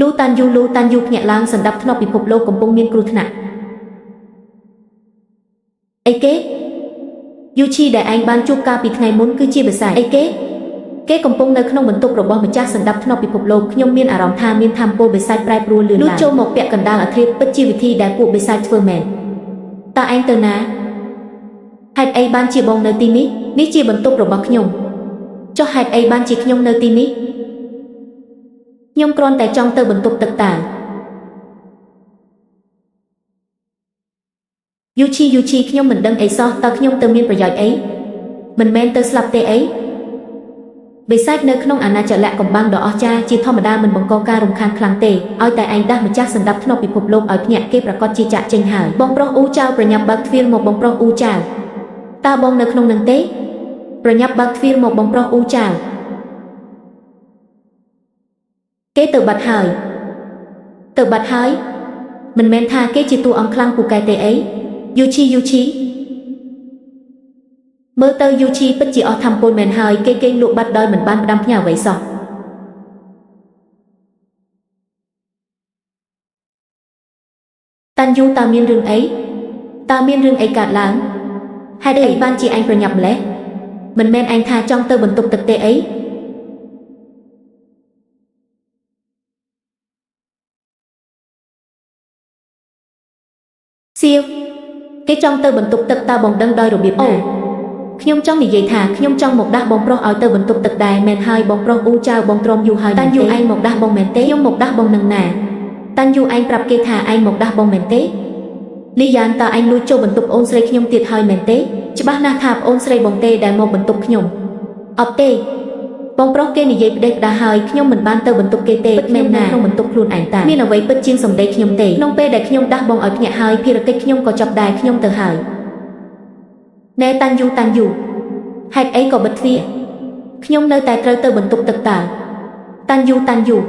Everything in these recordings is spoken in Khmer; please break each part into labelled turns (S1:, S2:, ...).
S1: លូតាន់យូភ្ញាក់ឡើងសណ្ដាប់ធ្នាប់ពិភពលោកកំពុងមានគ្រោះថ្នាក់អីគេយូឈីដែលឯងបានជួបកាលពីថ្ងៃមុនគឺជាបិសាចអីគេកំពុងនៅក្នុងបន្ទប់របស់ម្ចាស់សណ្ដាប់ធ្នាប់ពិភពលោកខ្ញុំមានអារម្មណ៍ថាមានថាមពលបិសាចប្រែប្រួលលឿនឡើងលូចូលមកពាក់កណ្ដាលអាធ្រាត្រពិតជាវិធីដែលពួកបិសាចធ្វើមែនតើឯងទៅណាហេតុអីបានជាបងនៅទីនេះជាបន្ទប់របស់ខ្ញុំចុះហេតុអីបានជាខ្ញុំនៅទីនេះខ្ញុំគ្រាន់តែចង់ទៅបន្ទប់ទឹកតើយូឈីខ្ញុំមិនដឹងអីសោះតើខ្ញុំទៅមានប្រយោជន៍អីមិនមែនទៅស្លាប់ទេអីបិសាចនៅក្នុងអាណាចក្រកំបាំងដ៏អស្ចារ្យជាធម្មតាមិនបង្កការរំខានខ្លាំងទេឲ្យតែឯងដាស់ម្ចាស់សណ្ដាប់ធ្នាប់ពិភពលោកឲ្យភ្ញាក់គេប្រកាសជាចាក់ចេញហើយបងប្រុសអ៊ូចៅប្រញាប់បើកទ្វារមកបងប្រុសអ៊ូចៅតើបងនៅក្នុងនឹងទេប្រញាប់បើកទ្វារមកបងប្រុសអ៊ូចៅគេទៅបាត់ហើយមិនមែនថាគេជាតួអង្គខ្លាំងពូកែទេអីយូឈីមើលទៅយូឈីពិតជាអស់ថាមពលមែនហើយគេកេងលក់បាត់ដោយមិនបានផ្ដាំផ្ញើអ្វីសោះតាន់យូតើមានរឿងអីកើតឡើងហេតុអីបានជាឯងប្រញាប់ម្លេះមិនមែនឯងថាចង់ទៅបន្ទប់ទឹកទេអីសៀវគេចង់ទៅបន្ទប់ទឹកតើបងដឹងដោយរបៀបណាខ្ញុំចង់និយាយថាខ្ញុំចង់មកដាស់បងប្រុសឲ្យទៅបន្ទប់ទឹកដែរមែនហើយបងប្រុសអ៊ូចៅបងទ្រាំយូហើយតាន់យូឯងមកដាស់បងមែនទេខ្ញុំមកដាស់បងនឹងណាតាន់យូឯងប្រាប់គេថាឯងមកដាស់បងមែនទេលីយ៉ានតើឯងលួចចូលបន្ទប់អូនស្រីខ្ញុំទៀតហើយមែនទេច្បាស់ណាស់ថាប្អូនស្រីបងទេដែលមកបន្ទប់ខ្ញុំអត់ទេបងប្រុសគេនិយាយផ្ដេសផ្ដាសហើយខ្ញុំមិនបានទៅបន្ទប់គេទេពិតមែនណាក្នុងបន្ទប់ខ្លួនឯងតាមានអ្វីពិតជាងសម្ដីខ្ញុំទេក្នុងពេលដែលខ្ញុំដាស់បងឲ្យភ្ញាក់ហើយភារកិច្ចខ្ញុំក៏ចប់ដែរខ្ញុំទៅហើយណែតាន់យូហេតុអីក៏បិទទ្វារខ្ញុំនៅតែត្រូវទៅបន្ទប់ទឹកតើតាន់យូ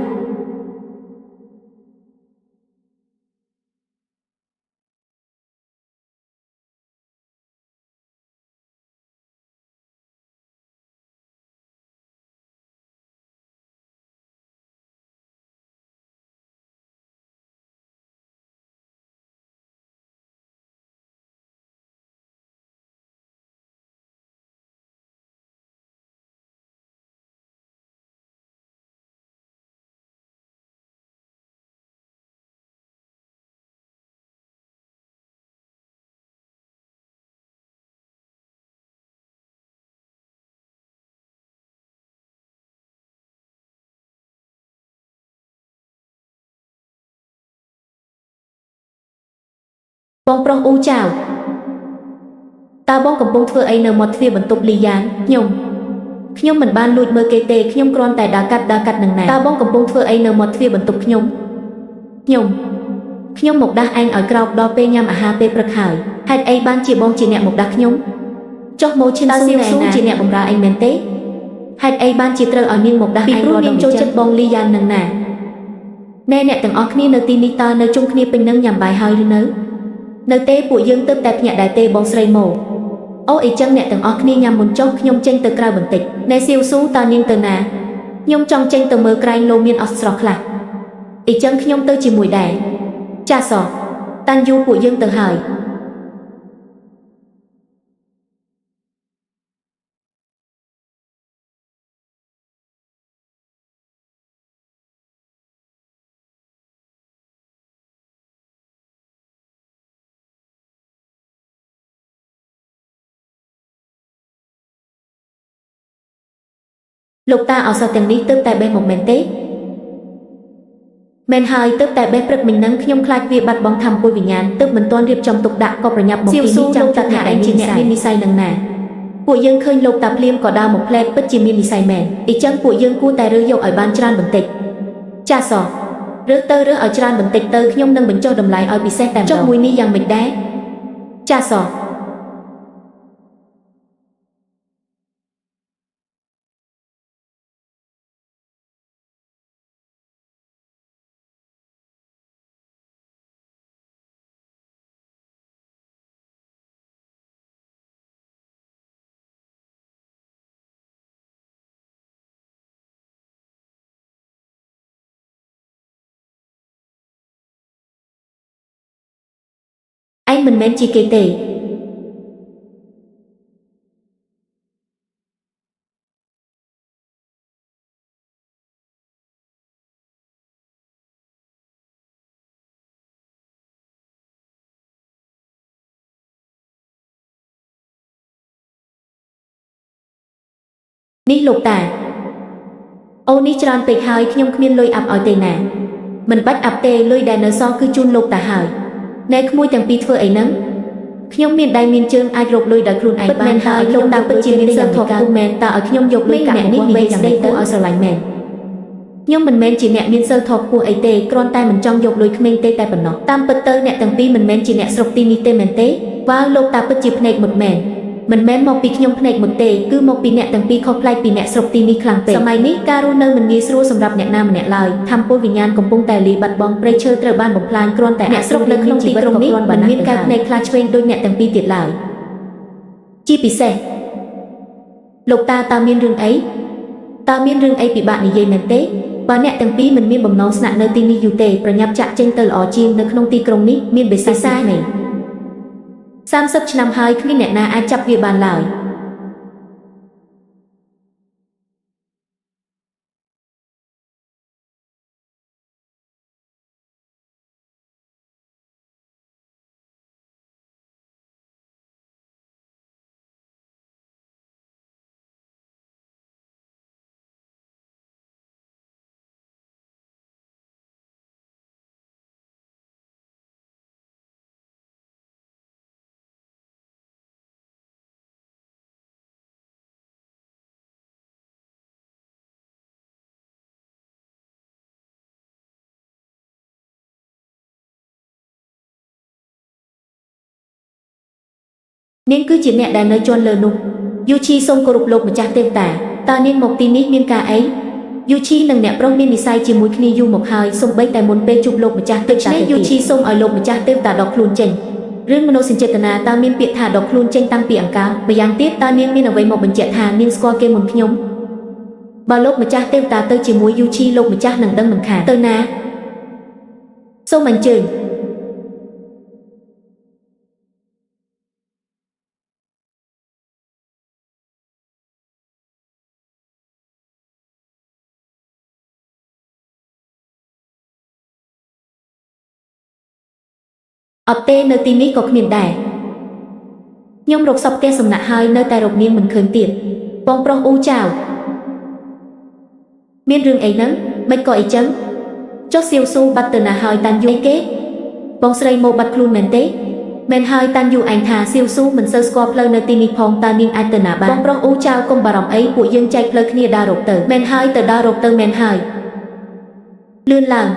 S1: បងប្រុសអ៊ូចៅតើបងកំពុងធ្វើអីនៅមាត់ទ្វារបន្ទប់លីយ៉ានខ្ញុំមិនបានលួចមើលគេទេខ្ញុំគ្រាន់តែដើរកាត់នឹងណាតើបងកំពុងធ្វើអីនៅមាត់ទ្វារបន្ទប់ខ្ញុំមកដាស់ឯងឲ្យក្រោកដល់ពេលញ៉ាំអាហារពេលព្រឹកហើយហេតុអីបានជាបងជាអ្នកមកដាស់ខ្ញុំចុះម៉ូឈិនស៊ូជាអ្នកបម្រើឯងមែនទេហេតុអីបានជាត្រូវឲ្យនាងមកដាស់ឯងរត់នាងចូលចិត្តបងលីយ៉ាននឹងណាណែអ្នកទាំងអស់គ្នានៅទីនេះតើនៅជុំគ្នាពេញនឹងញ៉ាំបាយហើយឬនៅទេពួកយើងទើបតែភ្ញាក់ដែរទេបងស្រីម៉ូអូអីចឹងអ្នកទាំងអស់គ្នាញ៉ាំមុនចុះខ្ញុំចេញទៅក្រៅបន្តិចណែសៀវស៊ូតើនាងទៅណាខ្ញុំចង់ចេញទៅមើលក្រែងលោមានអស់ស្រស់ខ្លះអីចឹងខ្ញុំទៅជាមួយដែរចាសតាន់យូពួកយើងទៅហើយលោកតាឱសថទាំងនេះទើបតែបេះមកមែនទេមែនហើយទើបតែបេះព្រឹកមិញហ្នឹងខ្ញុំខ្លាចវាបាត់បង់ថាមពលវិញ្ញាណទើបមិនទាន់រៀបចំទុកដាក់ក៏ប្រញាប់មកទីនេះចាំតាថាឯងជាអ្នកមាននិស័យនឹងណាពួកយើងឃើញលោកតាភ្លាមក៏ដើរមកផ្លែពិតជាមាននិស័យមែនអញ្ចឹងពួកយើងគួរតែរើសយកឲ្យបានច្រើនបន្តិចចាសរើសឲ្យច្រើនបន្តិចទៅខ្ញុំនឹងបញ្ចុះតម្លៃឲ្យពិសេសតែម្ដងចុះមួយនេះយ៉ាងម៉េចដែរចាស មិនមែនជាគេទេនេះលោកតាអូនេះច្រើនពេកហើយខ្ញុំគ្មានលុយអាប់ឲ្យទេណាមិនបាច់អាប់ទេលុយដែលនៅសល់គឺជូនលោកតាហើយណែក្មួយទាំងពីរធ្វើអីហ្នឹងខ្ញុំមានដៃមានជើងអាចរកលុយដោយខ្លួនឯងបានហើយលោកតាពិតជាមានសិលធម៌ខ្ពស់មែនតើឲ្យខ្ញុំយកលុយកាក់នេះនិយាយស្ដីទៅឲ្យស្រឡាញ់មែនខ្ញុំមិនមែនជាអ្នកមានសិលធម៌ខ្ពស់អីទេគ្រាន់តែមិនចង់យកលុយក្មេងទេតែប៉ុណ្ណោះតាមពិតទៅអ្នកទាំងពីរមិនមែនជាអ្នកស្រុកទីនេះទេមែនទេវ៉ាលោកតាពិតជាភ្នែកមុតមែនមិនមែនមកពីខ្ញុំភ្នែកមុតទេគឺមកពីអ្នកទាំងពីរខុសប្លែកពីអ្នកស្រុកទីនេះខ្លាំងពេកសម័យនេះការរស់នៅមិនងាយស្រួលសម្រាប់អ្នកណាម្នាក់ឡើយធម្មពលវិញ្ញាណកំពុងតែលាយបាត់បង់ព្រៃឈើត្រូវបានបំផ្លាញគ្រាន់តែអ្នកស្រុកនៅក្នុងទីក្រុងនេះមិនមានកែវភ្នែកខ្លាចឆ្វេងដូចអ្នកទាំងពីរទៀតឡើយជាពិសេសលោកតាតើមានរឿងអីតើមានរឿងអីពិបាកនិយាយមែនទេបើអ្នកទាំងពីរមិនមានបំណងស្នាក់នៅទីនេះយូរទេប្រញាប់ចាក់ចេញទៅល្អជាងនៅក្នុងទីក្រុងនេះមានបិសាចមែន30 ឆ្នាំហើយគ្មានអ្នកណាអាចចាប់វាបានឡើយនាងគឺជាអ្នកដែលនៅជាន់លើនោះយូឈីសូមគោរពលោកម្ចាស់ទេវតាតើនាងមកទីនេះមានការអីយូឈីនិងអ្នកប្រុសមាននិស្ស័យជាមួយគ្នាយូរមកហើយសូម្បីតែមុនពេលជួបលោកម្ចាស់ទេវតាយូឈីសូមឲ្យលោកម្ចាស់ទេវតាដកខ្លួនចេញរឿងមនោសញ្ចេតនាតើមានពាក្យថាដកខ្លួនចេញតាំងពីអង្ការម្យ៉ាងទៀតតើនាងមានអ្វីមកបញ្ជាក់ថានាងស្គាល់គេមុនខ្ញុំបើលោកម្ចាស់ទេវតាទៅជាមួយយូឈីលោកម្ចាស់នឹងដឹងមិនខានទៅណាសូមអញ្ជើញអត់ទេនៅទីនេះក៏គ្មានដែរខ្ញុំរកសពផ្ទះសំណាក់ហើយនៅតែរកនាងមិនឃើញទៀតបងប្រុសអ៊ូចៅមានរឿងអីហ្នឹងមិនក៏អីចឹងចុះសៀវស៊ូបាត់ទៅណាហើយតាន់យូគេបងស្រីមកបាត់ខ្លួនមែនទេមែនហើយតាន់យូឯងថាសៀវស៊ូមិនសូវស្គាល់ផ្លូវនៅទីនេះផងតើនាងអាចទៅណាបានបងប្រុសអ៊ូចៅកុំបារម្ភអីពួកយើងចែកផ្លូវគ្នាដើររកទៅមែនហើយទៅដើររកទៅមែនហើយលឿនឡើង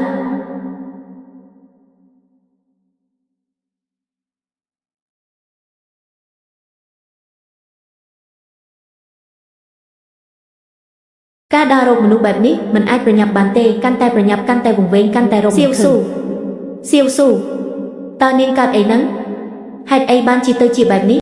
S1: ការដើររកមនុស្សបែបនេះមិនអាចប្រញាប់បានទេកាន់តែប្រញាប់កាន់តែវង្វេងកាន់តែរកសៀវស៊ូតើនាងកើតអីហ្នឹងហេតុអីបានជាទៅជាបែបនេះ